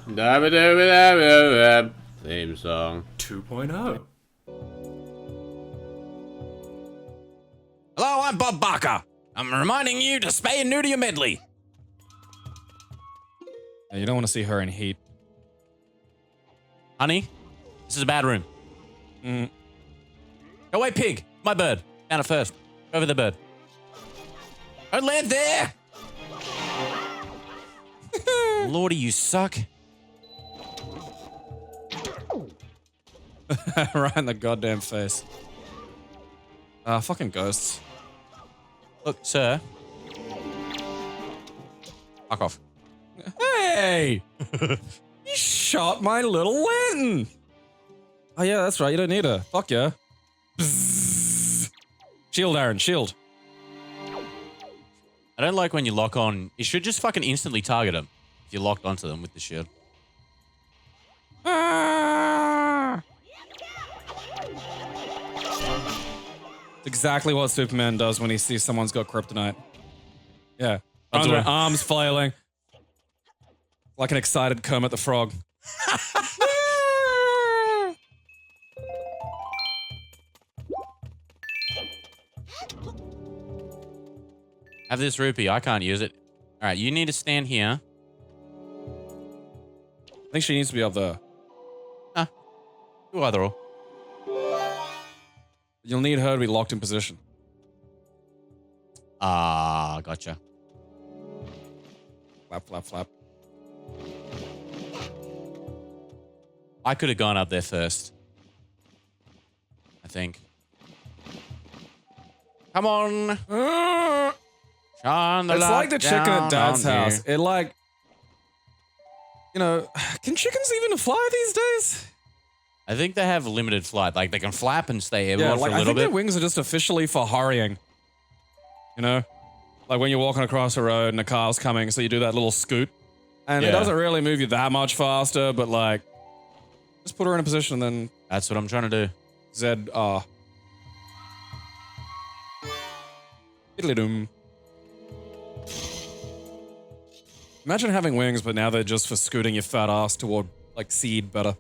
Theme song. 2.0. Hello, I'm Bob Barker. I'm reminding you to spay and neuter your medley. Yeah, you don't want to see her in heat. Honey, this is a bad room. Go away, pig. My bird. Down it first. Over the bird. Don't land there. Lordy, you suck. Right in the goddamn face. Fucking ghosts. Look, sir. Fuck off. Hey! You shot my little lantern! Oh yeah, that's right, you don't need her. Fuck yeah. Bzzz. Shield, Aaron, shield. I don't like when you lock on. You should just fucking instantly target them if you're locked onto them with the shield. Ah! It's exactly what Superman does when he sees someone's got kryptonite. Yeah. Arms flailing. Like an excited Kermit the Frog. Have this rupee. I can't use it. All right, you need to stand here. I think she needs to be up there. Do either or. You'll need her to be locked in position. Ah, gotcha. Flap, flap, flap. I could have gone up there first. I think. Come on. Shine the It's light like the chicken down at Dad's on you. house. It like, you know, can chickens even fly these days? I think they have limited flight. Like they can flap and stay airborne Yeah, for like a I little think their bit. wings are just officially for hurrying. You know? Like when you're walking across a road and a car's coming, so you do that little scoot. And it Yeah. doesn't really move you that much faster, but like, just put her in a position and then That's what I'm trying to do. ZR. Diddly-doom. Imagine having wings, but now they're just for scooting your fat ass toward, like, seed better.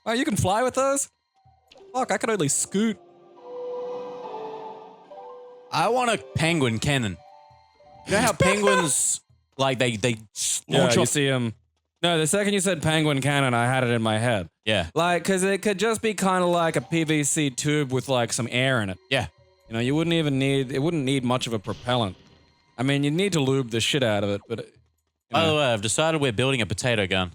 Wow, you can fly with those? Fuck, I could only scoot. I want a penguin cannon. You know how penguins, like, they launch You off? see him. No, the second you said penguin cannon, I had it in my head. Yeah. Like, because it could just be kind of like a PVC tube with, like, some air in it. Yeah. You know, you wouldn't even need, it wouldn't need much of a propellant. I mean, you'd need to lube the shit out of it, but... By the way, I've decided we're building a potato gun.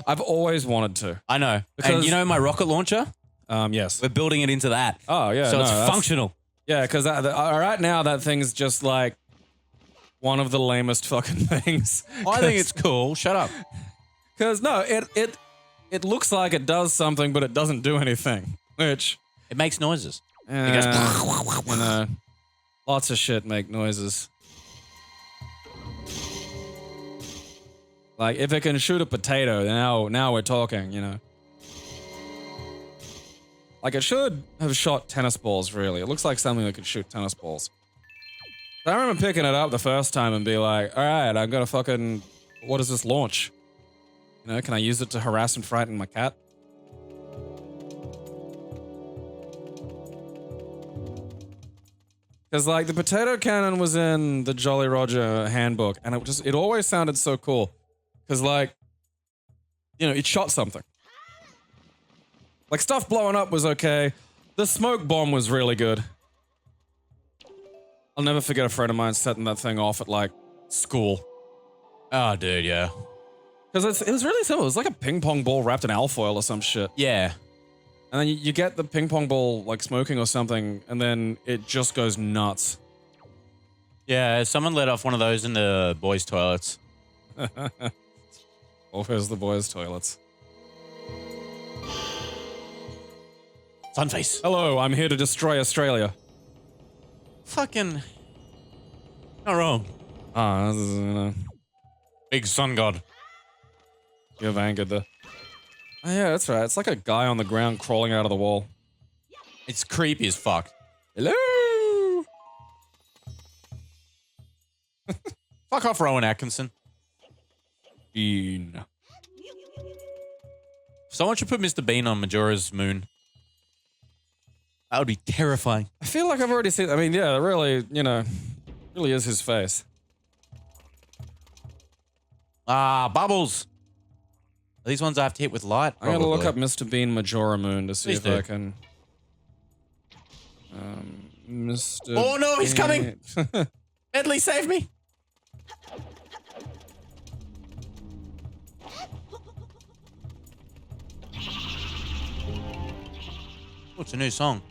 I've always wanted to. I know. Because- And you know my rocket launcher? Yes. We're building it into that. Oh, yeah. So no, it's that's- functional. Yeah, because right now that thing's just like one of the lamest fucking things. I think it's cool. Shut up. Because, no, it looks like it does something, but it doesn't do anything. Which... It makes noises. you know, lots of shit make noises. Like, if it can shoot a potato, now we're talking, you know. Like, it should have shot tennis balls, really. It looks like something that could shoot tennis balls. I remember picking it up the first time and be like, all right, I'm gonna fucking... What does this launch? You know, can I use it to harass and frighten my cat? Because, like, the potato cannon was in the Jolly Roger handbook, and it always sounded so cool. Because, like, you know, it shot something. Like, stuff blowing up was okay. The smoke bomb was really good. I'll never forget a friend of mine setting that thing off at, like, school. Oh, dude, yeah. Because it was really simple. It was like a ping pong ball wrapped in alfoil or some shit. Yeah. And then you get the ping pong ball, like, smoking or something, and then it just goes nuts. Yeah, someone let off one of those in the boys' toilets. Oh, where's the boys' toilets? Sunface. Hello, I'm here to destroy Australia. Fucking... Not wrong. This is, you know, Big sun god. you have angered the... Oh yeah, that's right. It's like a guy on the ground crawling out of the wall. It's creepy as fuck. Hello! Fuck off, Rowan Atkinson. Bean. Someone should put Mr. Bean on Majora's Moon. That would be terrifying. I feel like I've already seen. I mean, yeah, really, you know, really is his face. Ah, bubbles. Are these ones I have to hit with light? I'm gonna look Probably. up Mr. Bean Majora Moon to see Please if do. I can. Mr. Oh no, he's coming! Bean. Edley, save me! Oh, it's a new song.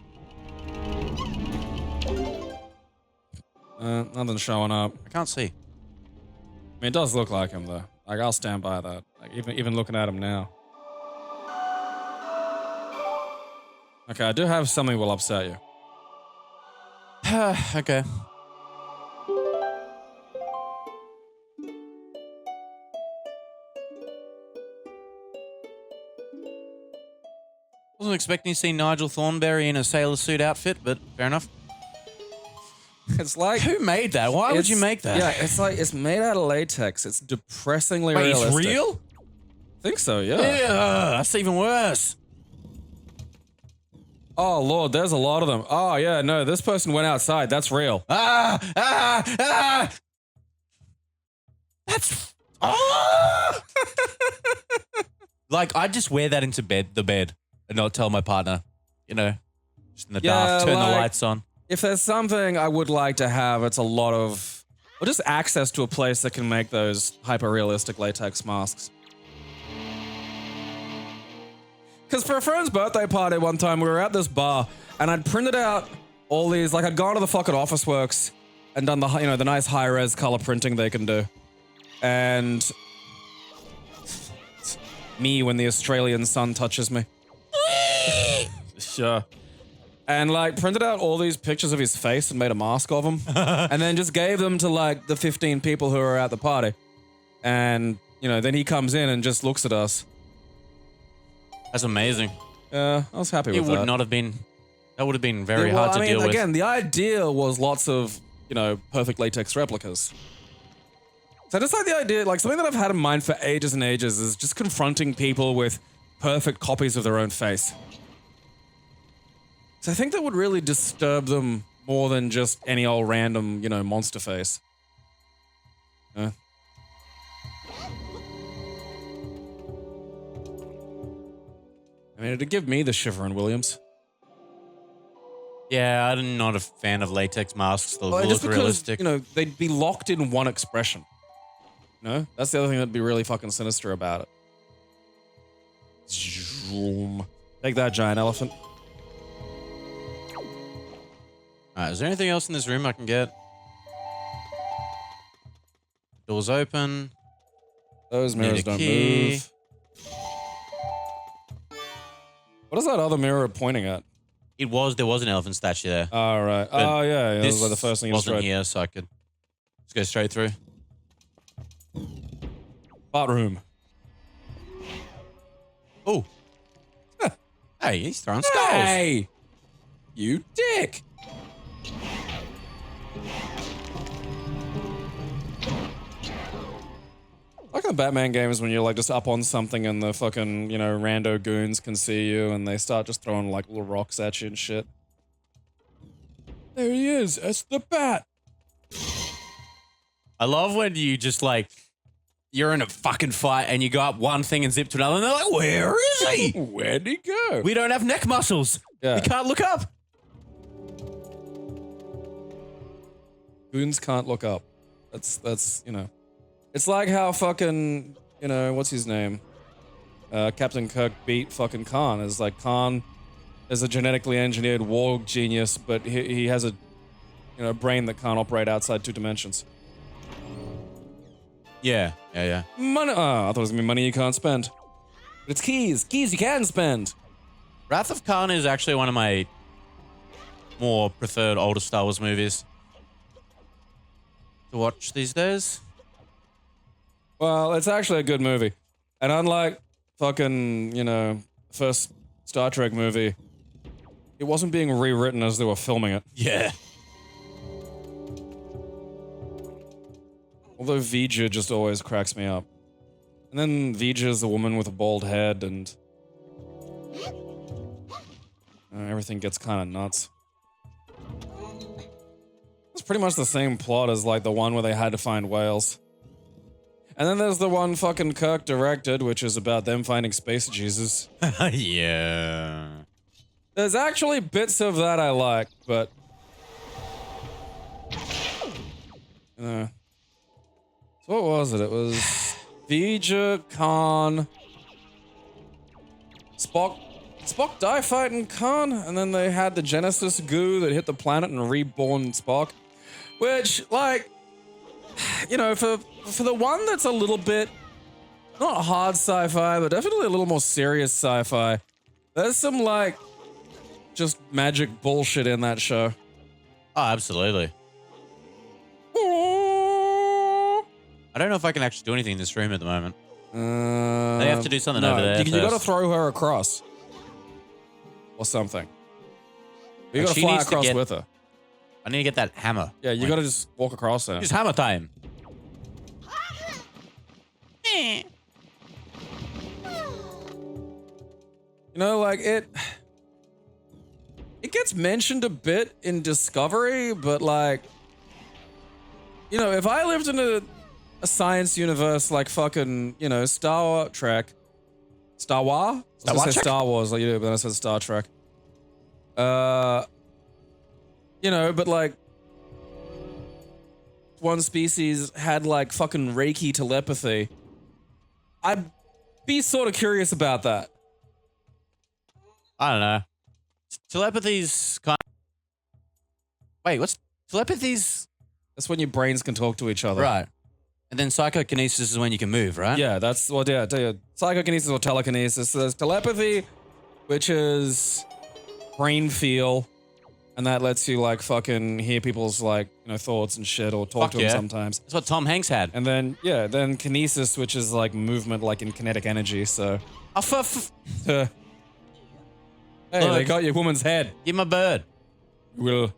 Nothing's showing up. I can't see. I mean, it does look like him though. Like I'll stand by that. Like even looking at him now. Okay, I do have something will upset you. Okay. Wasn't expecting to see Nigel Thornberry in a sailor suit outfit, but fair enough. It's like Who made that? Why would you make that? Yeah, it's like it's made out of latex. It's depressingly Wait, realistic. it's real? I think so, yeah. Yeah, that's even worse. Oh lord, there's a lot of them. Oh yeah, no, this person went outside. That's real. That's ah! Like I just wear that into the bed, and not tell my partner. You know, just in the dark, turn the lights on. If there's something I would like to have, it's a lot of, or just access to a place that can make those hyper-realistic latex masks. Because for a friend's birthday party one time, we were at this bar, and I'd printed out all these, like I'd gone to the fucking Office Works and done the, you know, the nice high-res color printing they can do. And me when the Australian sun touches me. Sure. And like printed out all these pictures of his face and made a mask of him. And then just gave them to like the 15 people who were at the party. And, you know, then he comes in and just looks at us. That's amazing. Yeah, I was happy with It that. would not have been. That would have been very Well, hard to I mean, deal with. again, the idea was lots of, you know, perfect latex replicas. So just like the idea, like something that I've had in mind for ages and ages is just confronting people with perfect copies of their own face. So I think that would really disturb them more than just any old random, you know, monster face. I mean, it'd give me the shiver in Williams. Yeah, I'm not a fan of latex masks. They'll Well, look just because, realistic. you know, they'd be locked in one expression. No? That's the other thing that'd be really fucking sinister about it. Zoom. Take that, giant elephant. Alright, is there anything else in this room I can get? Doors open. Those Need a mirrors don't key. move. What is that other mirror pointing at? There was an elephant statue there. Oh, right. Oh, yeah. This This was like the first thing you wasn't destroyed. here, so I could just go straight through. Art room. Oh. Hey, he's throwing skulls. Hey! You dick! Like the Batman games when you're like just up on something and the fucking, you know, rando goons can see you and they start just throwing like little rocks at you and shit. There he is. It's the Bat. I love when you just like, you're in a fucking fight and you go up one thing and zip to another and they're like, where is he? Where'd he go? We don't have neck muscles. Yeah. We can't look up. Goons can't look up. That's, you know. It's like how fucking, you know, what's his name? Captain Kirk beat fucking Khan. It's like Khan is a genetically engineered war genius, but he has a, you know, brain that can't operate outside 2 dimensions. Yeah. Money. Oh, I thought it was gonna be money you can't spend. But it's keys. Keys you can spend. Wrath of Khan is actually one of my more preferred older Star Wars movies to watch these days. Well, it's actually a good movie. And unlike fucking, you know, first Star Trek movie, it wasn't being rewritten as they were filming it. Yeah. Although Vija just always cracks me up. And then Vija's a woman with a bald head and... everything gets kind of nuts. It's pretty much the same plot as like the one where they had to find whales. And then there's the one fucking Kirk directed, which is about them finding Space Jesus. Yeah. There's actually bits of that I like, but... so what was it? It was Vija, Khan, Spock die fighting Khan, and then they had the Genesis goo that hit the planet and reborn Spock. Which, like, you know, for the one that's a little bit, not hard sci-fi, but definitely a little more serious sci-fi, there's some, like, just magic bullshit in that show. Oh, absolutely. I don't know if I can actually do anything in this room at the moment. They have to do something over there. You gotta throw her across. Or something. You Like gotta fly across with her. I need to get that hammer. Yeah, you gotta just walk across her. It's hammer time. You know, like, it gets mentioned a bit in Discovery, but like, you know, if I lived in a science universe like fucking, you know, Star Trek. Star Wars? I was gonna say Star Wars like you do, but then I said Star Trek. You know, but like, one species had like fucking Reiki telepathy. I'd be sort of curious about that. I don't know. Telepathy's kind of... Wait, what's... Telepathy's... That's when your brains can talk to each other. Right. And then psychokinesis is when you can move, right? Yeah, that's... Well, yeah, psychokinesis or telekinesis. So there's telepathy, which is brain feel, and that lets you, like, fucking hear people's, like, you know, thoughts and shit, or talk to them sometimes. That's what Tom Hanks had. And then, yeah, then kinesis, which is, like, movement, like, in kinetic energy, so... Hey, they got your woman's head. Give my bird. We'll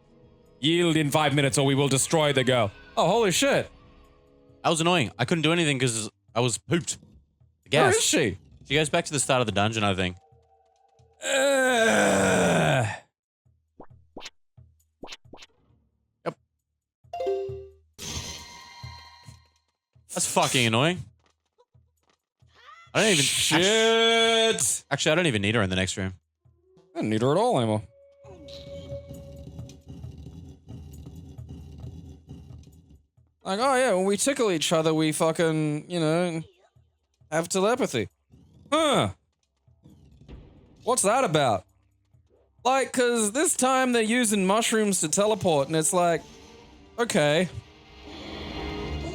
yield in 5 minutes or we will destroy the girl. Oh, holy shit. That was annoying. I couldn't do anything because I was pooped. Where is she? She goes back to the start of the dungeon, I think. Yep. That's fucking annoying. I don't even... Shit! Actually, I don't even need her in the next room. I don't need her at all anymore. Like, oh yeah, when we tickle each other, we fucking, you know, have telepathy. Huh. What's that about? Like, cause this time they're using mushrooms to teleport, and it's like, okay.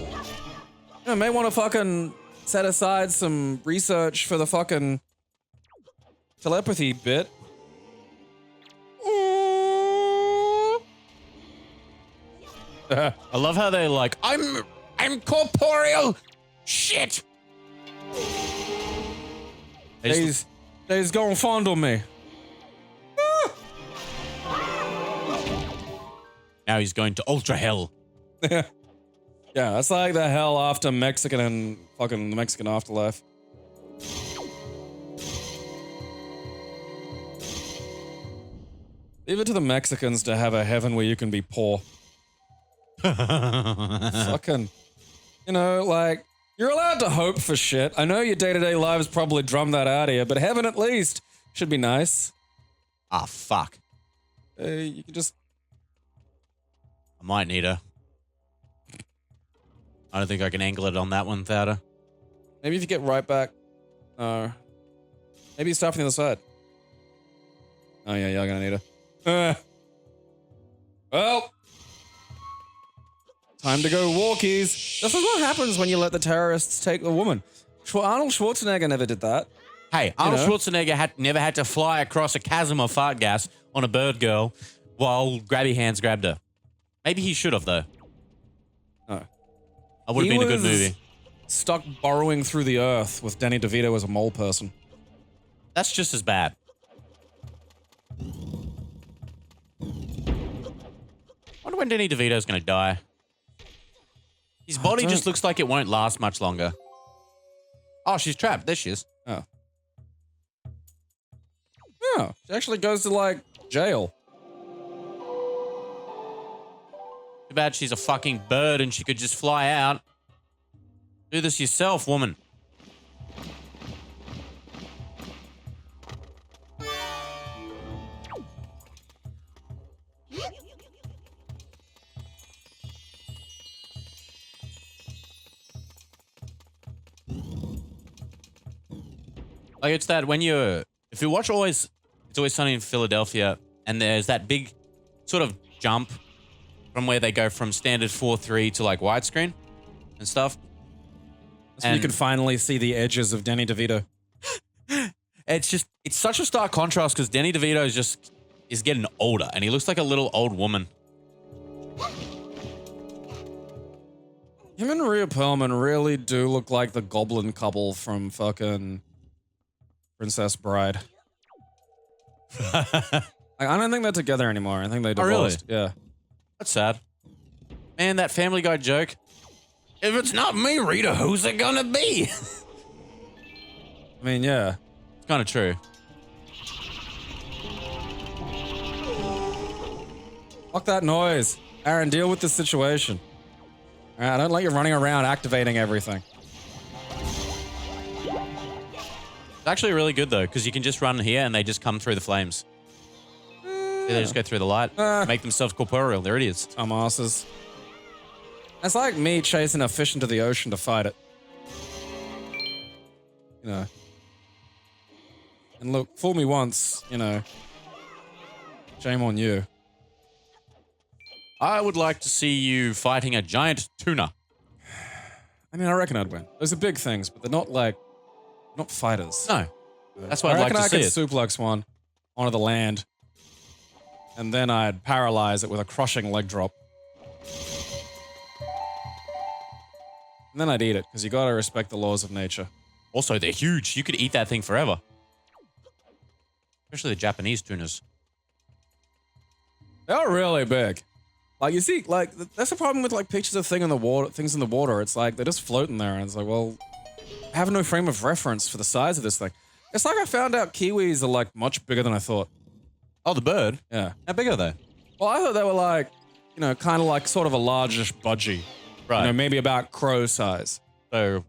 You know, may want to fucking set aside some research for the fucking telepathy bit. I love how they're like, I'm corporeal. Shit. They's gonna fondle me. Now he's going to ultra hell. Yeah, that's like the hell after Mexican and fucking the Mexican afterlife. Leave it to the Mexicans to have a heaven where you can be poor. Fucking, you know, like, you're allowed to hope for shit. I know your day-to-day lives probably drum that out of you, but heaven at least should be nice. Ah, fuck. You can just... I might need her. I don't think I can angle it on that one without her. Maybe if you get right back... maybe you start from the other side. Oh yeah, you're gonna need her. Well... Time to go walkies. This is what happens when you let the terrorists take the woman. Arnold Schwarzenegger never did that. Hey, Arnold Schwarzenegger never had to fly across a chasm of fart gas on a bird girl while grabby hands grabbed her. Maybe he should have, though. No. I would have been a good movie. Stuck burrowing through the earth with Danny DeVito as a mole person. That's just as bad. Wonder when Danny DeVito's gonna die. His body don't- just looks like it won't last much longer. Oh, she's trapped. There she is. Oh. Oh, she actually goes to, like, jail. Too bad she's a fucking bird and she could just fly out. Do this yourself, woman. Like, it's that when if you watch It's Always Sunny in Philadelphia, and there's that big sort of jump from where they go from standard 4:3 to like widescreen and stuff. So you can finally see the edges of Danny DeVito. It's such a stark contrast because Danny DeVito is getting older and he looks like a little old woman. Him and Rhea Perlman really do look like the goblin couple from fucking Princess Bride. Like, I don't think they're together anymore. I think they divorced. Oh, really? Yeah. That's sad. Man, that Family Guy joke. If it's not me, Rita, who's it gonna be? I mean, yeah. It's kind of true. Fuck that noise. Aaron, deal with the situation. All right, I don't like you running around activating everything. It's actually really good though, because you can just run here and they just come through the flames. They just go through the light, make themselves corporeal. There it is. Dumbasses. It's like me chasing a fish into the ocean to fight it. You know. And look, fool me once, you know. Shame on you. I would like to see you fighting a giant tuna. I mean, I reckon I'd win. Those are big things, but they're not like, not fighters. No. That's what I'd like to see. I reckon I it. could suplex one onto the land. And then I'd paralyze it with a crushing leg drop. And then I'd eat it, because you gotta respect the laws of nature. Also, they're huge. You could eat that thing forever. Especially the Japanese tunas. They're really big. Like, you see, like, that's the problem with, like, pictures of things in the water. It's like, they're just floating there, and it's like, well, I have no frame of reference for the size of this thing. It's like I found out kiwis are, like, much bigger than I thought. Oh, the bird? Yeah. How big are they? Well, I thought they were, like, you know, kind of like sort of a largish budgie. Right. You know, maybe about crow size. So,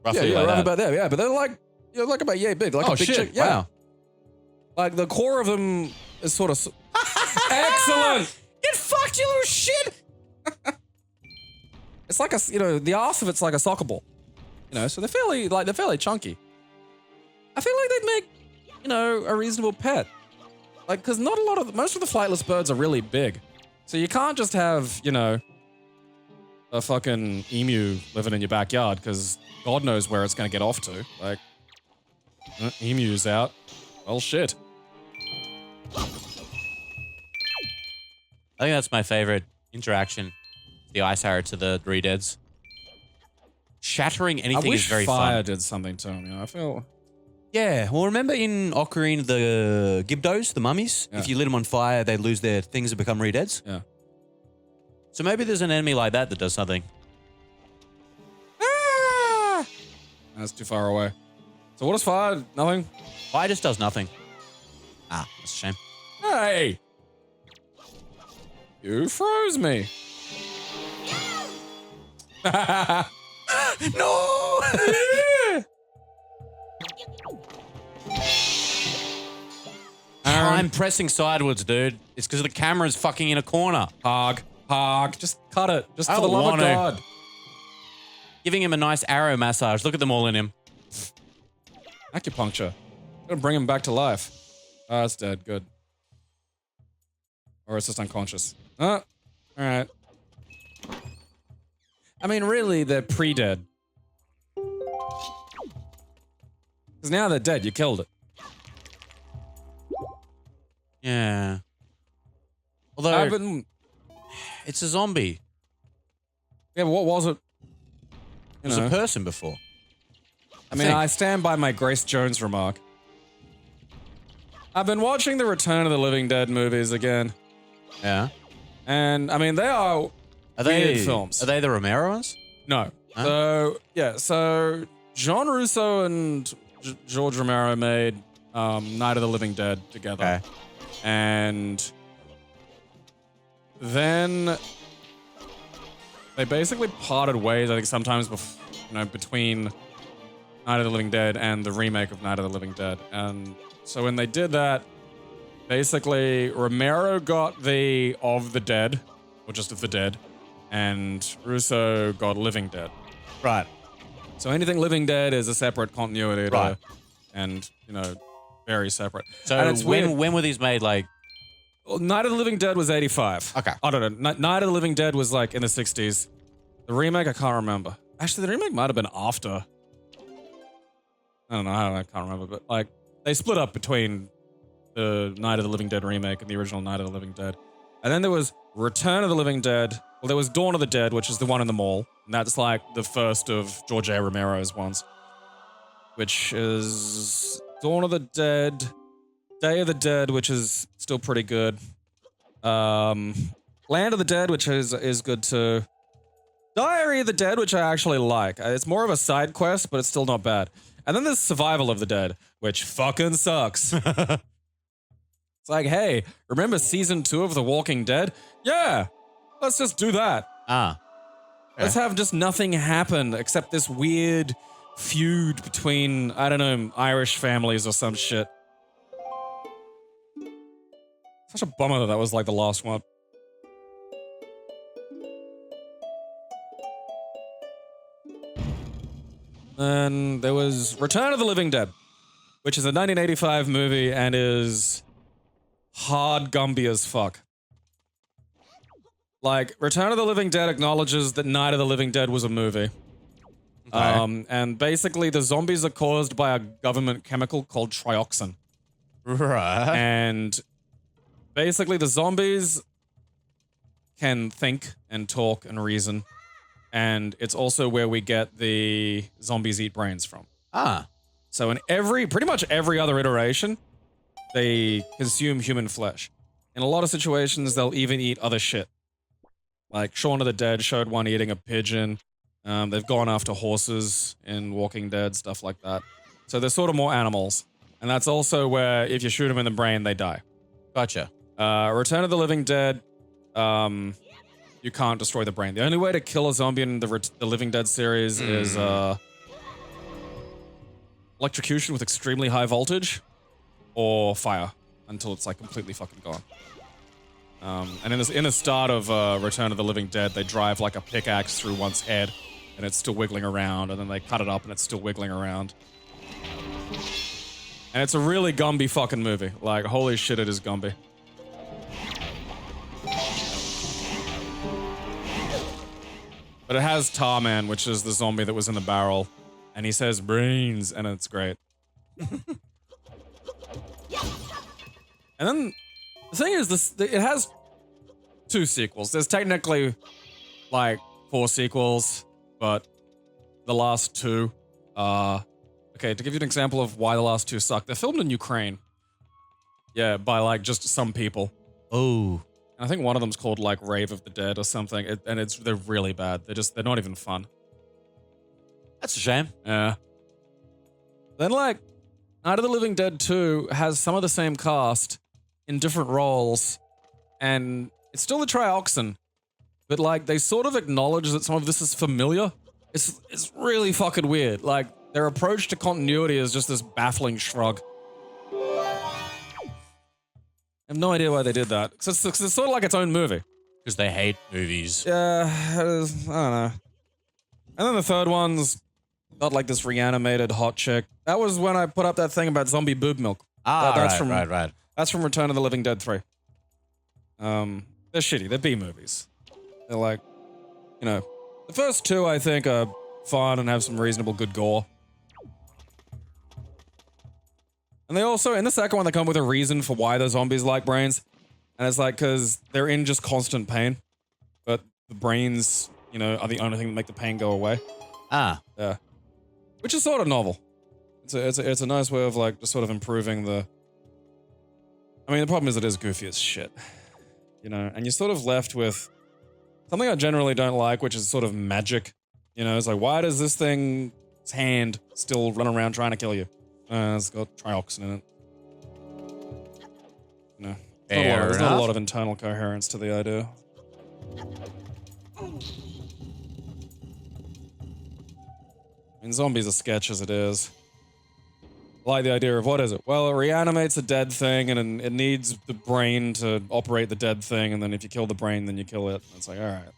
roughly Yeah, like right that. about there. Yeah, but they're like, you know, like about yay big. Like Oh, a big shit. chick. Yeah. Wow. Like the core of them is sort of. Excellent. Get fucked, you little shit! It's like a, you know, the arse of it's like a soccer ball. You know, so they're fairly chunky. I feel like they'd make, you know, a reasonable pet. Like, because most of the flightless birds are really big. So you can't just have, you know, a fucking emu living in your backyard, because God knows where it's going to get off to. Like, emu's out. Well, shit. I think that's my favorite interaction. The ice arrow to the Redeads. Shattering anything is very fire fun. did something to him, you know, I feel... Yeah, well, remember in Ocarina, the Gibdos, the mummies? Yeah. If you lit them on fire, they lose their things and become Redeads. Yeah. So maybe there's an enemy like that does something. Ah! That's too far away. So what is fire? Nothing? Fire just does nothing. Ah, that's a shame. Hey! You froze me. No! I'm pressing sideways, dude. It's because the camera's fucking in a corner. Hog. Just cut it. Just I for the don't love of want to. God. Giving him a nice arrow massage. Look at them all in him. Acupuncture. Gonna bring him back to life. Oh, it's dead. Good. Or it's just unconscious. Oh, alright. I mean, really, they're pre-dead. Because now they're dead. You killed it. Yeah. Although, Yeah, it's a zombie. but what was it? It was a person before. I mean, I stand by my Grace Jones remark. I've been watching the Return of the Living Dead movies again. Yeah. And, I mean, they are weird films. Are they the Romero ones? No. Huh? So John Russo and George Romero made Night of the Living Dead together. Okay. And then they basically parted ways, I think, sometimes between Night of the Living Dead and the remake of Night of the Living Dead. And so when they did that, basically Romero got the Of the Dead, or just of the Dead, and Russo got Living Dead. Right. So anything Living Dead is a separate continuity, Right. and very separate. So and it's weird. when were these made? Like, Well, Night of the Living Dead was 85. Okay. I don't know. Night of the Living Dead was like in the 60s. The remake, I can't remember. Actually, the remake might have been after. I don't know. I can't remember. But like, they split up between the Night of the Living Dead remake and the original Night of the Living Dead. And then there was Return of the Living Dead. Well, there was Dawn of the Dead, which is the one in the mall. And that's like the first of George A. Romero's ones. Which is Dawn of the Dead, Day of the Dead, which is still pretty good. Land of the Dead, which is good too. Diary of the Dead, which I actually like. It's more of a side quest, but it's still not bad. And then there's Survival of the Dead, which fucking sucks. It's like, hey, remember season 2 of The Walking Dead? Yeah, let's just do that. Let's have just nothing happen except this weird feud between, I don't know, Irish families or some shit. Such a bummer that was like the last one. Then there was Return of the Living Dead, which is a 1985 movie and is hard Gumby as fuck. Like, Return of the Living Dead acknowledges that Night of the Living Dead was a movie. Okay. And basically the zombies are caused by a government chemical called trioxin. Right. And basically the zombies can think and talk and reason. And it's also where we get the zombies eat brains from. So in pretty much every other iteration, they consume human flesh. In a lot of situations, they'll even eat other shit. Like Shaun of the Dead showed one eating a pigeon. They've gone after horses in Walking Dead, stuff like that. So they're sort of more animals. And that's also where if you shoot them in the brain, they die. Gotcha. Return of the Living Dead, you can't destroy the brain. The only way to kill a zombie in the Living Dead series is electrocution with extremely high voltage or fire until it's like completely fucking gone. And in the start of Return of the Living Dead, they drive like a pickaxe through one's head and it's still wiggling around, and then they cut it up and it's still wiggling around. And it's a really Gumby fucking movie. Like, holy shit, it is Gumby. But it has Tarman, which is the zombie that was in the barrel. And he says brains, and it's great. And then the thing is, it has 2 sequels. There's technically like 4 sequels, but the last 2 are... Okay, to give you an example of why the last 2 suck, they're filmed in Ukraine. Yeah, by like just some people. Oh. And I think one of them's called like Rave of the Dead or something, they're really bad. They're not even fun. That's a shame. Yeah. Then like, Night of the Living Dead 2 has some of the same cast in different roles, and it's still the trioxin, but like they sort of acknowledge that some of this is familiar. It's really fucking weird. Like their approach to continuity is just this baffling shrug. I have no idea why they did that. It's sort of like its own movie. Because they hate movies. Yeah, I don't know. And then the third one's got like this reanimated hot chick. That was when I put up that thing about zombie boob milk. Right. That's from Return of the Living Dead 3. They're shitty. They're B movies. They're like, the first 2 I think are fun and have some reasonable good gore. And they also, in the second one, they come with a reason for why the zombies like brains. And it's like, because they're in just constant pain. But the brains, are the only thing that make the pain go away. Yeah. Which is sort of novel. It's a nice way of like just sort of improving the... I mean, the problem is it is goofy as shit. And you're sort of left with something I generally don't like, which is sort of magic. You know, it's like, why does this thing's hand still run around trying to kill you? It's got trioxin in it. No. There's not a lot of internal coherence to the idea. I mean, zombies are sketch as it is. I like the idea of, what is it? Well, it reanimates a dead thing, and it needs the brain to operate the dead thing, and then if you kill the brain, then you kill it. It's like, alright.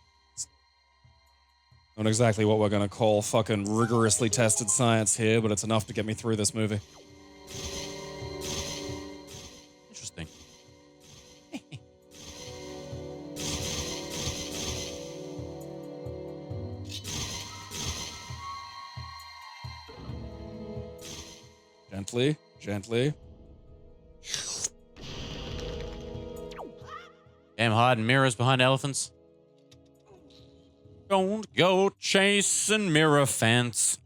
Not exactly what we're gonna call fucking rigorously tested science here, but it's enough to get me through this movie. Interesting. Gently, gently. Damn hiding mirrors behind elephants. Don't go chasing mirror fence.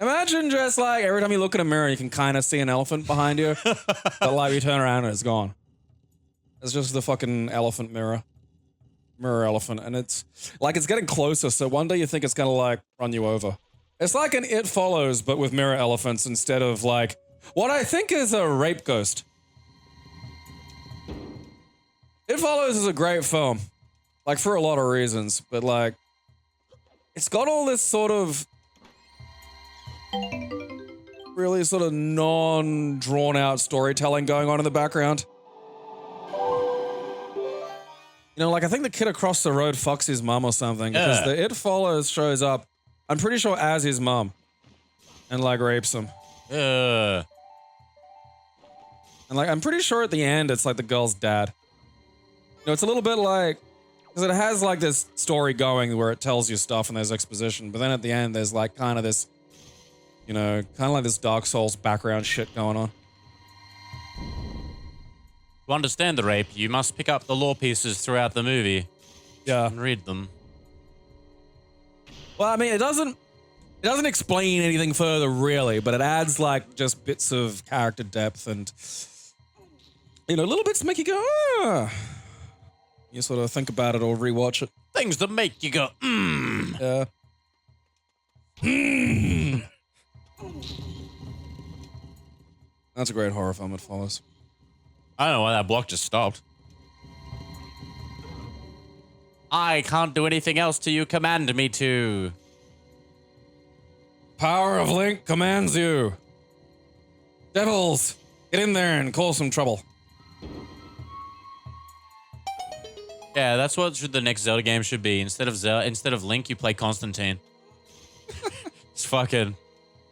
Imagine just like every time you look in a mirror, you can kind of see an elephant behind you, but like you turn around and it's gone. It's just the fucking elephant mirror. Mirror elephant. And it's like it's getting closer, so one day you think it's gonna like run you over. It's like an It Follows, but with mirror elephants instead of like what I think is a rape ghost. It Follows is a great film. Like, for a lot of reasons, but like, it's got all this sort of really sort of non-drawn-out storytelling going on in the background. You know, like, I think the kid across the road fucks his mum or something, because the It Follows shows up, I'm pretty sure as his mum, and like rapes him. And like, I'm pretty sure at the end it's like the girl's dad. You know, it's a little bit like, because it has like this story going where it tells you stuff and there's exposition, but then at the end there's like kind of this, you know, kind of like this Dark Souls background shit going on. To understand the rape, you must pick up the lore pieces throughout the movie. Yeah. And read them. Well, I mean, it doesn't explain anything further really, but it adds like just bits of character depth and, you know, little bits to make you go, ah. You sort of think about it or rewatch it. Things that make you go, Yeah. That's a great horror film, It Follows. I don't know why that block just stopped. I can't do anything else till you command me to. Power of Link commands you. Devils, get in there and cause some trouble. Yeah, that's what the next Zelda game should be. Instead of Link, you play Constantine. It's fucking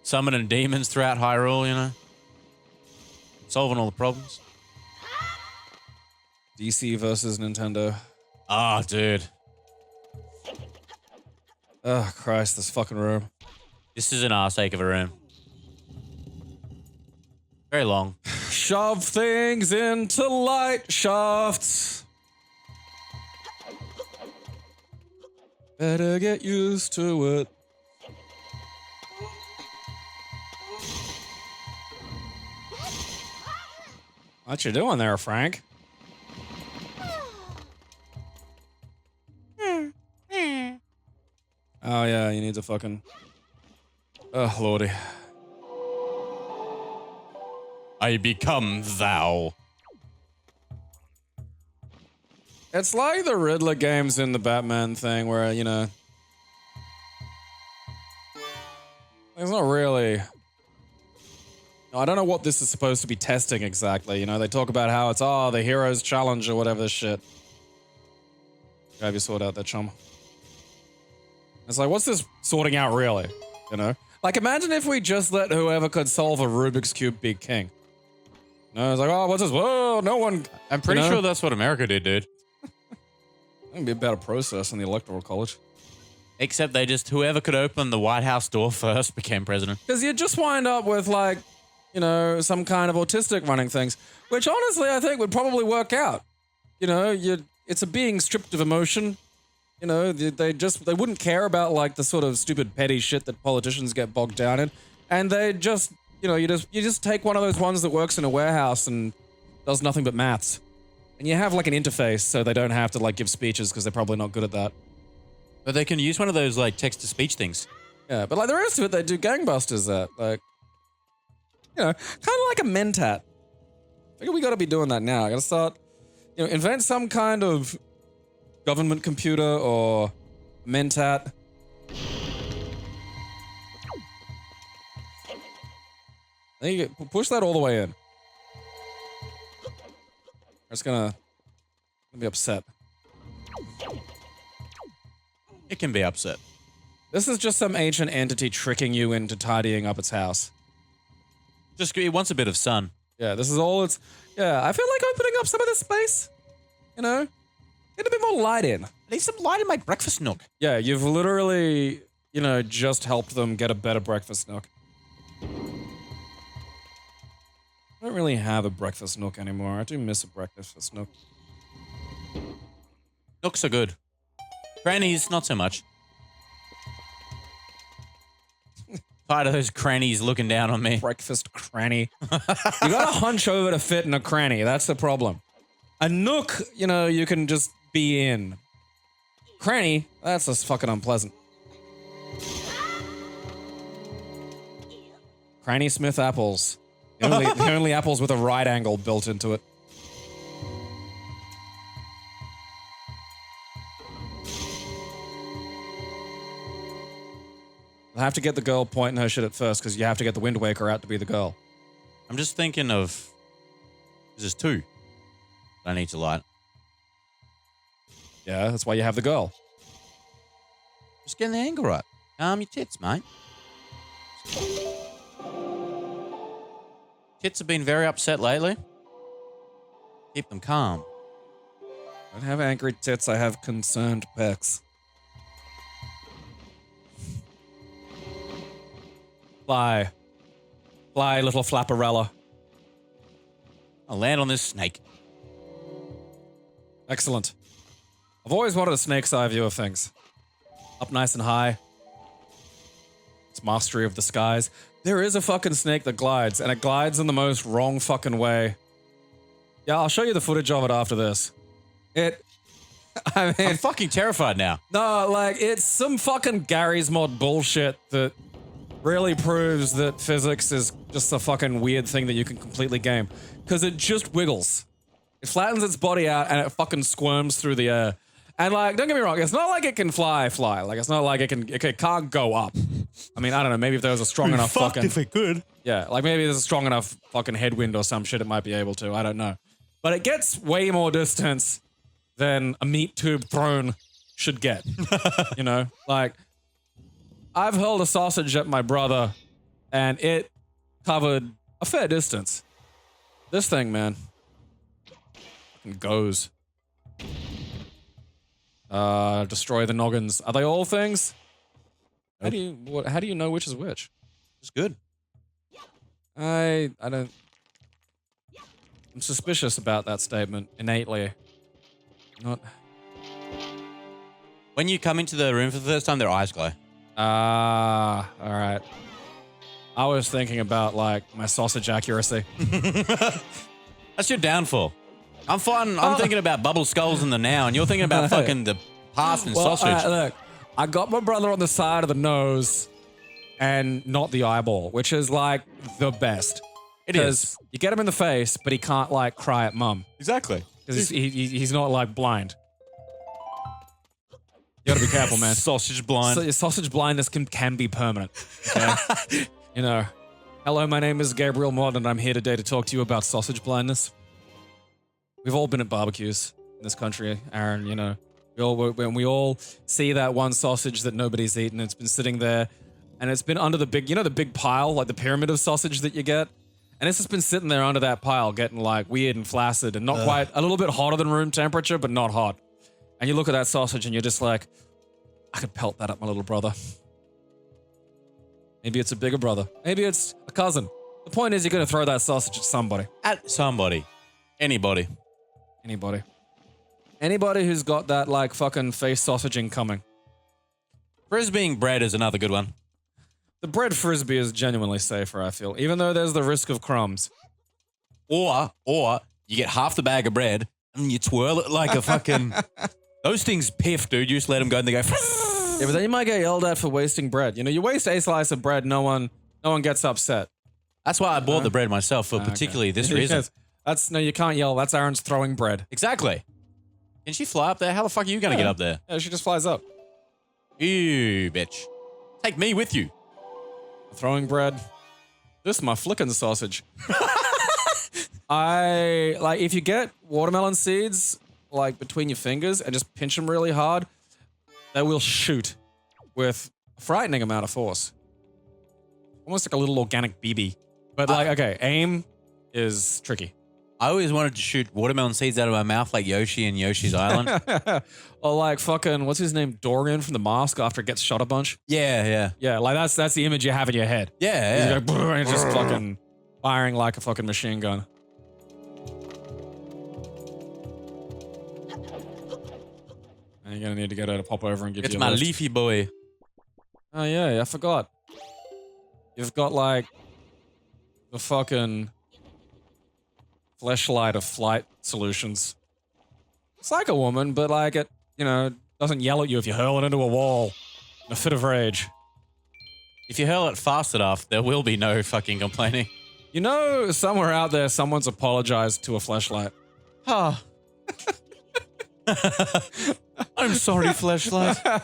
summoning demons throughout Hyrule, you know? Solving all the problems. DC versus Nintendo. Ah, dude. Oh, Christ, this fucking room. This is an arse-ache of a room. Very long. Shove things into light shafts. Better get used to it. What you doing there, Frank? Oh yeah, you need to fucking... Oh, lordy. I become thou. It's like the Riddler games in the Batman thing where, you know... There's not really... I don't know what this is supposed to be testing exactly, you know? They talk about how it's, oh, the hero's challenge or whatever this shit. Grab your sword out there, chum. It's like, what's this sorting out really? You know? Like, imagine if we just let whoever could solve a Rubik's Cube be king. No, it's like, oh, what's this? Whoa, no one... I'm pretty sure that's what America did, dude. It'd be a better process in the Electoral College. Except whoever could open the White House door first became president. Because you just wind up with, like, you know, some kind of autistic running things, which honestly I think would probably work out. You know, it's a being stripped of emotion. You know, they wouldn't care about, like, the sort of stupid petty shit that politicians get bogged down in. And they just, you know, you just take one of those ones that works in a warehouse and does nothing but maths. And you have, like, an interface so they don't have to, like, give speeches because they're probably not good at that. But they can use one of those like text-to-speech things. Yeah, but like the rest of it, they do gangbusters at. Like, you know, kind of like a mentat. I think we got to be doing that now. I got to start, you know, invent some kind of government computer or mentat. There you go. Push that all the way in. It's gonna be upset. It can be upset. This is just some ancient entity tricking you into tidying up its house. Just it wants a bit of sun. Yeah, this is all it's... Yeah, I feel like opening up some of this space. You know? Get a bit more light in. I need some light in my breakfast nook. Yeah, you've literally, you know, just helped them get a better breakfast nook. I don't really have a breakfast nook anymore. I do miss a breakfast nook. Nooks are good. Crannies, not so much. Tired of those crannies looking down on me. Breakfast cranny. You gotta hunch over to fit in a cranny. That's the problem. A nook, you know, you can just be in. Cranny, that's just fucking unpleasant. Cranny Smith apples. The only apples with a right angle built into it. I have to get the girl pointing her shit at first because you have to get the Wind Waker out to be the girl. I'm just thinking of... There's two I need to light. Yeah, that's why you have the girl. Just getting the angle right. Calm your tits, mate. Tits have been very upset lately. Keep them calm. I don't have angry tits, I have concerned pecs. Fly. Fly, little flapperella. I'll land on this snake. Excellent. I've always wanted a snake's eye view of things. Up nice and high. It's mastery of the skies. There is a fucking snake that glides, and it glides in the most wrong fucking way. Yeah, I'll show you the footage of it after this. I mean... I'm fucking terrified now. No, like, it's some fucking Gary's Mod bullshit that really proves that physics is just a fucking weird thing that you can completely game. Because it just wiggles. It flattens its body out and it fucking squirms through the air. And like, don't get me wrong, it's not like it can fly. Like, it's not like it can't go up. I mean, I don't know, maybe if there was a strong enough fucking... if it could. Yeah, like maybe there's a strong enough fucking headwind or some shit it might be able to, I don't know. But it gets way more distance than a meat tube throne should get. You know? Like, I've hurled a sausage at my brother, and it covered a fair distance. This thing, man, fucking goes. Destroy the noggins. Are they all things? How do you know which is which? It's good. I don't... I'm suspicious about that statement, innately. Not... When you come into the room for the first time, their eyes glow. Ah, all right. I was thinking about, like, my sausage accuracy. That's your downfall. I'm thinking about bubble skulls in the now, and you're thinking about fucking the past and sausage. Look, I got my brother on the side of the nose and not the eyeball, which is, like, the best. It is. You get him in the face, but he can't, like, cry at mum. Exactly. Because he's not, like, blind. You gotta be careful, man. Sausage blind. So your sausage blindness can be permanent. Okay? You know. Hello, my name is Gabriel Mod, and I'm here today to talk to you about sausage blindness. We've all been at barbecues in this country, Aaron, you know. We all see that one sausage that nobody's eaten. It's been sitting there, and it's been under the big, you know, the big pile, like the pyramid of sausage that you get? And it's just been sitting there under that pile, getting like weird and flaccid and not quite, a little bit hotter than room temperature, but not hot. And you look at that sausage and you're just like, I could pelt that at my little brother. Maybe it's a bigger brother. Maybe it's a cousin. The point is you're going to throw that sausage at somebody. At somebody. Anybody. Anybody. Anybody who's got that, like, fucking face sausaging coming. Frisbeeing bread is another good one. The bread frisbee is genuinely safer, I feel, even though there's the risk of crumbs. Or you get half the bag of bread and you twirl it like a fucking... Those things piff, dude. You just let them go and they go... Yeah, but then you might get yelled at for wasting bread. You know, you waste a slice of bread, no one gets upset. That's why I bought the bread myself for particularly this reason. Yes. That's no, you can't yell. That's Aaron's throwing bread. Exactly. Can she fly up there? How the fuck are you going to get up there? Yeah, she just flies up. You bitch. Take me with you. Throwing bread. This is my flicking sausage. I like if you get watermelon seeds like between your fingers and just pinch them really hard, they will shoot with a frightening amount of force. Almost like a little organic BB. But like, okay, aim is tricky. I always wanted to shoot watermelon seeds out of my mouth like Yoshi in Yoshi's Island. Or like fucking, what's his name? Dorian from The Mask after it gets shot a bunch. Yeah. Yeah, like that's the image you have in your head. Yeah. He's going, and just fucking firing like a fucking machine gun. And you're gonna need to get her to pop over and give It's you a my lift. leafy boy. Oh yeah, I forgot. You've got like the fucking fleshlight of flight solutions. It's like a woman, but like it, you know, doesn't yell at you if you hurl it into a wall in a fit of rage. If you hurl it fast enough, there will be no fucking complaining. You know, somewhere out there, someone's apologized to a fleshlight. Ah. I'm sorry, fleshlight.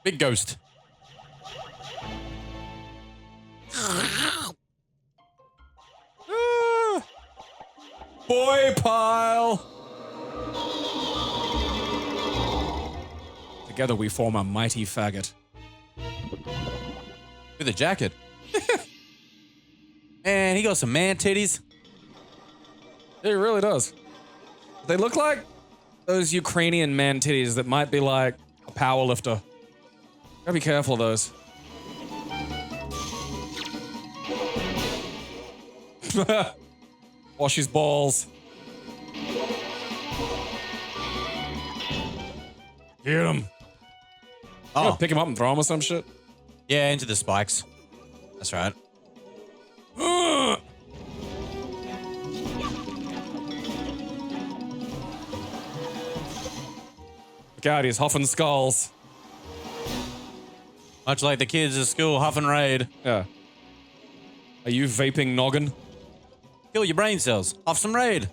Big ghost. Boy pile. Together we form a mighty faggot. With a jacket. Man, he got some man titties. It really does. They look like those Ukrainian man titties that might be like a power lifter. Gotta be careful of those. Wash his balls. Get him. Oh, Pick him up and throw him or some shit. yeah, into the spikes. That's right. Look out, he's huffing skulls. Much like the kids at school, huff and raid. Yeah. Are you vaping noggin? Kill your brain cells. Huff some raid.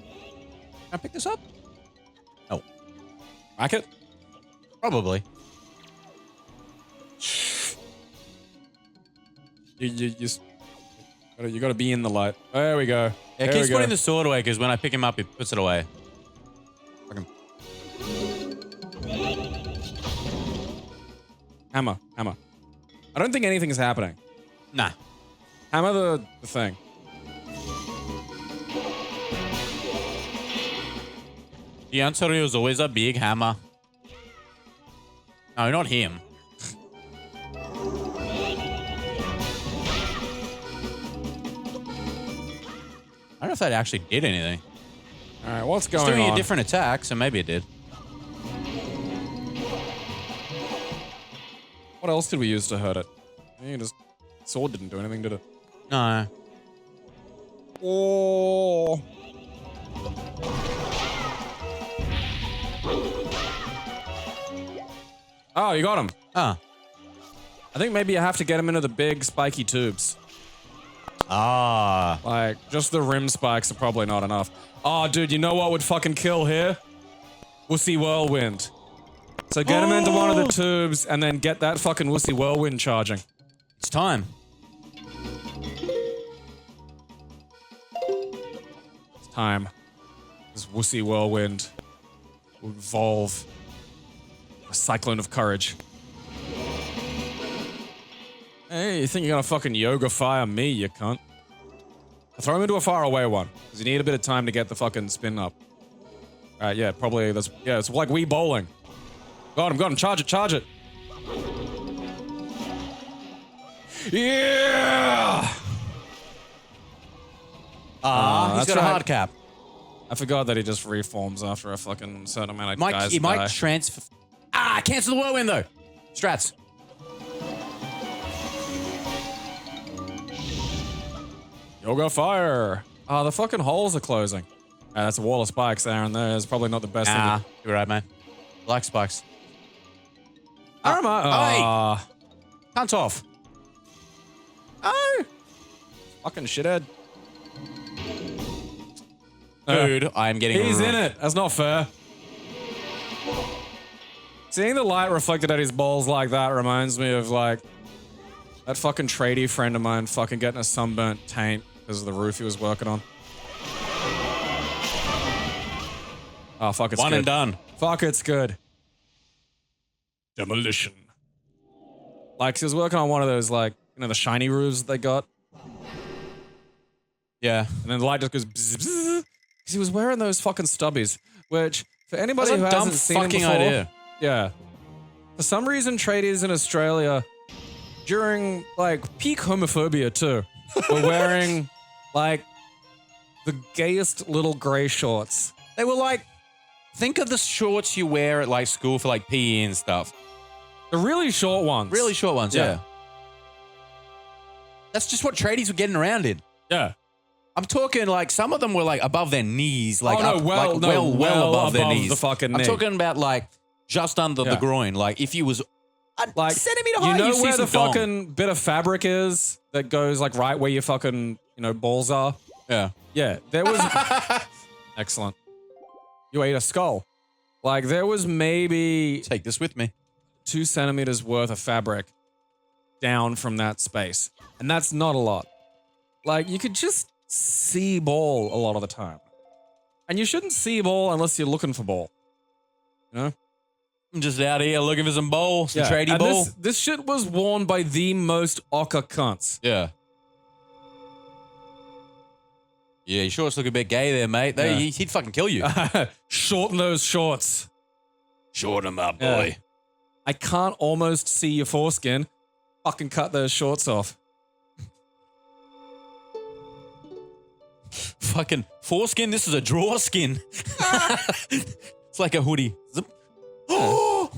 Can I pick this up? Oh, Rack it? probably. You gotta be in the light. There we go. Yeah, There keeps we go. putting the sword away because when I pick him up, he puts it away. Fucking Hammer. I don't think anything's happening. nah. Hammer the thing. The answer is always a big hammer. No, not him. I don't know if that actually did anything. All right, what's It's going doing on? a different attack, so maybe it did. What else did we use to hurt it? Sword didn't do anything, did it? No. Oh. Oh, you got him. Ah. I think maybe you have to get him into the big spiky tubes. Ah. Like, just the rim spikes are probably not enough. Oh, dude, you know what would fucking kill here? Wussy Whirlwind. So get him into one of the tubes and then get that fucking Wussy Whirlwind charging. It's time. It's time. This Wussy Whirlwind will evolve a cyclone of courage. Hey, you think you're gonna fucking yoga fire me, you cunt? Throw him into a far away one, because you need a bit of time to get the fucking spin up. Alright, yeah, probably that's, yeah, it's like Wii bowling. Got him, charge it. Yeah! He's that's got a right. hard cap. I forgot that he just reforms after a fucking certain amount of guys He might die. transfer. Cancel the whirlwind though. Strats. Yoga fire. Oh, the fucking holes are closing. That's a wall of spikes there and there. It's probably not the best Nah, thing. you're right, man. Like spikes. Where am I? Cunt off. Oh! Fucking shithead. Dude, I'm getting... He's in it. That's not fair. Seeing the light reflected at his balls like that reminds me of, like, that fucking tradie friend of mine fucking getting a sunburnt taint because of the roof he was working on. Oh, fuck, it's One good. and done. Fuck, it's good. Demolition. Like, he was working on one of those, like, you know, the shiny roofs that they got. Yeah. And then the light just goes bzz, bzz, because he was wearing those fucking stubbies, which, for anybody That's who a dumb hasn't seen them fucking before, idea. yeah. For some reason, tradies in Australia, during, like, peak homophobia, too, were wearing, like, the gayest little grey shorts. They were like... Think of the shorts you wear at, like, school for, like, PE and stuff. The really short ones. Really short ones, yeah. That's just what tradies were getting around in. Yeah. I'm talking, like, some of them were, like, above their knees. Like, well above their knees. The fucking I'm knee. talking about, like, just under the groin. Like, if you was a like, centimeter high, you know see where the some dong. fucking bit of fabric is that goes, like, right where your fucking, you know, balls are? Yeah. Yeah, there was... Excellent. You ate a skull. Like, there was maybe Take this with me. 2 centimeters worth of fabric down from that space. And that's not a lot. Like, you could just see ball a lot of the time. And you shouldn't see ball unless you're looking for ball. You know? I'm just out here looking for some ball, some tradie and ball. This shit was worn by the most ochre cunts. Yeah. Yeah, your shorts look a bit gay there, mate. Yeah. He'd fucking kill you. Shorten those shorts. Shorten them up, Yeah. boy. I can't almost see your foreskin. Fucking cut those shorts off. Fucking foreskin, this is a draw skin. It's like a hoodie. Zip. Oh!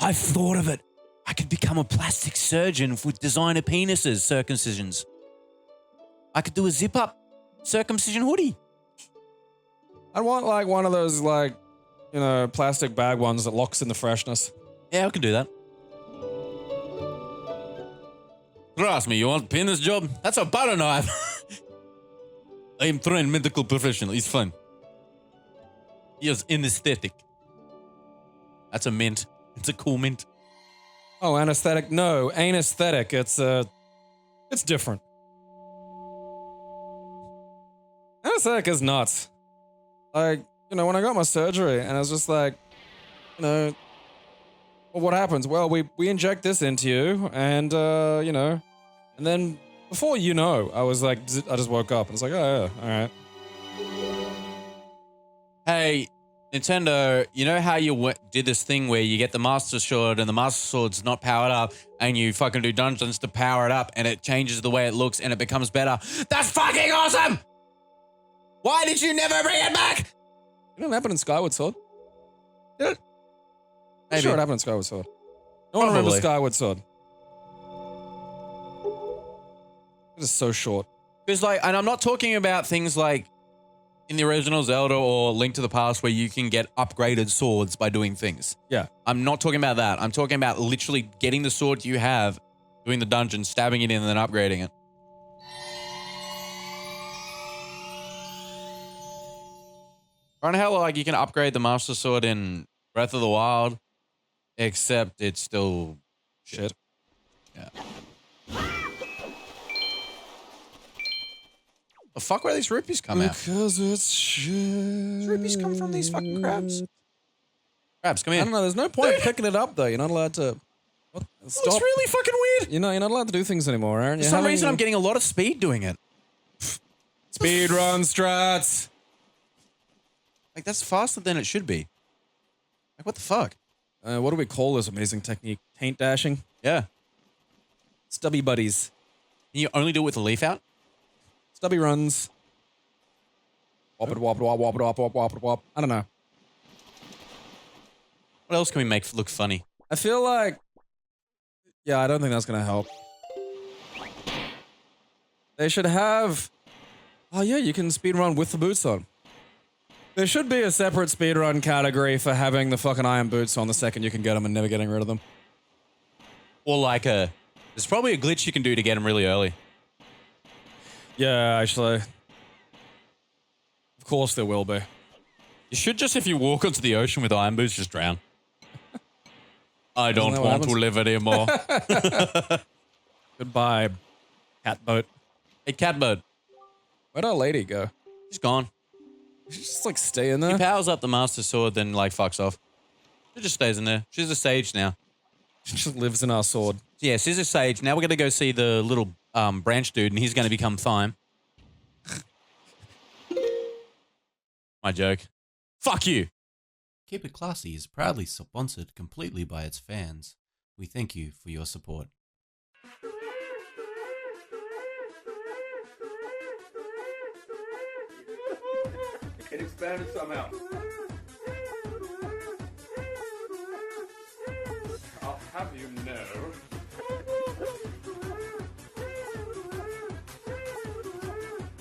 I've thought of it. I could become a plastic surgeon with designer penises, circumcisions. I could do a zip-up circumcision hoodie. I want like one of those like, you know, plastic bag ones that locks in the freshness. Yeah, I can do that. Trust me, you want to pin this job? That's a butter knife. I am trained medical professional. It's fun. He is anesthetic. That's a mint. It's a cool mint. Oh, anesthetic? No, anesthetic. It's different. Anesthetic is nuts. Like, you know, when I got my surgery and I was just like, you know, well, what happens? Well, we inject this into you and, you know, and then before you know, I was like, I just woke up and it's like, oh, yeah, all right. Hey, Nintendo, you know how you did this thing where you get the Master Sword and the Master Sword's not powered up and you fucking do dungeons to power it up and it changes the way it looks and it becomes better? That's fucking awesome! Why did you never bring it back? It didn't happen in Skyward Sword. Did it? Maybe. Sure, it happened in Skyward Sword. No one remembers Skyward Sword. It is so short. Because, like, and I'm not talking about things like in the original Zelda or Link to the Past where you can get upgraded swords by doing things. Yeah. I'm not talking about that. I'm talking about literally getting the sword you have, doing the dungeon, stabbing it in, and then upgrading it. I don't know how, like, you can upgrade the Master Sword in Breath of the Wild, except it's still shit. Yeah. The fuck, where these rupees come out? Because it's shit. These rupees come from these fucking crabs. Crabs, come here. I don't know. There's no point in picking it up, though. You're not allowed to... What? Stop. It's really fucking weird. You know, you're not allowed to do things anymore, aren't you? For some reason, I'm getting a lot of speed doing it. Speed run strats. Like, that's faster than it should be. Like, what the fuck? What do we call this amazing technique? Taint dashing? Yeah. Stubby buddies. Can you only do it with the leaf out? Stubby runs. Wop it, wop it, wop, wop it, wop, wop, wop it, wop. I don't know. What else can we make look funny? I feel like... Yeah, I don't think that's going to help. They should have Oh yeah, you can speedrun with the boots on. There should be a separate speedrun category for having the fucking iron boots on the second you can get them and never getting rid of them. Or like there's probably a glitch you can do to get them really early. Yeah, actually. Of course there will be. You should just, if you walk onto the ocean with iron boots, just drown. I don't want to live anymore. Goodbye, catboat. Hey, catbird. Where'd our lady go? She's gone. She just like stay in there? She powers up the Master Sword, then like fucks off. She just stays in there. She's a sage now. She just lives in our sword. Yeah, she's a sage. Now we're going to go see the little branch dude, and he's going to become Thyme. My joke. Fuck you. Keep It Classy is proudly sponsored completely by its fans. We thank you for your support. It expanded somehow. I'll have you know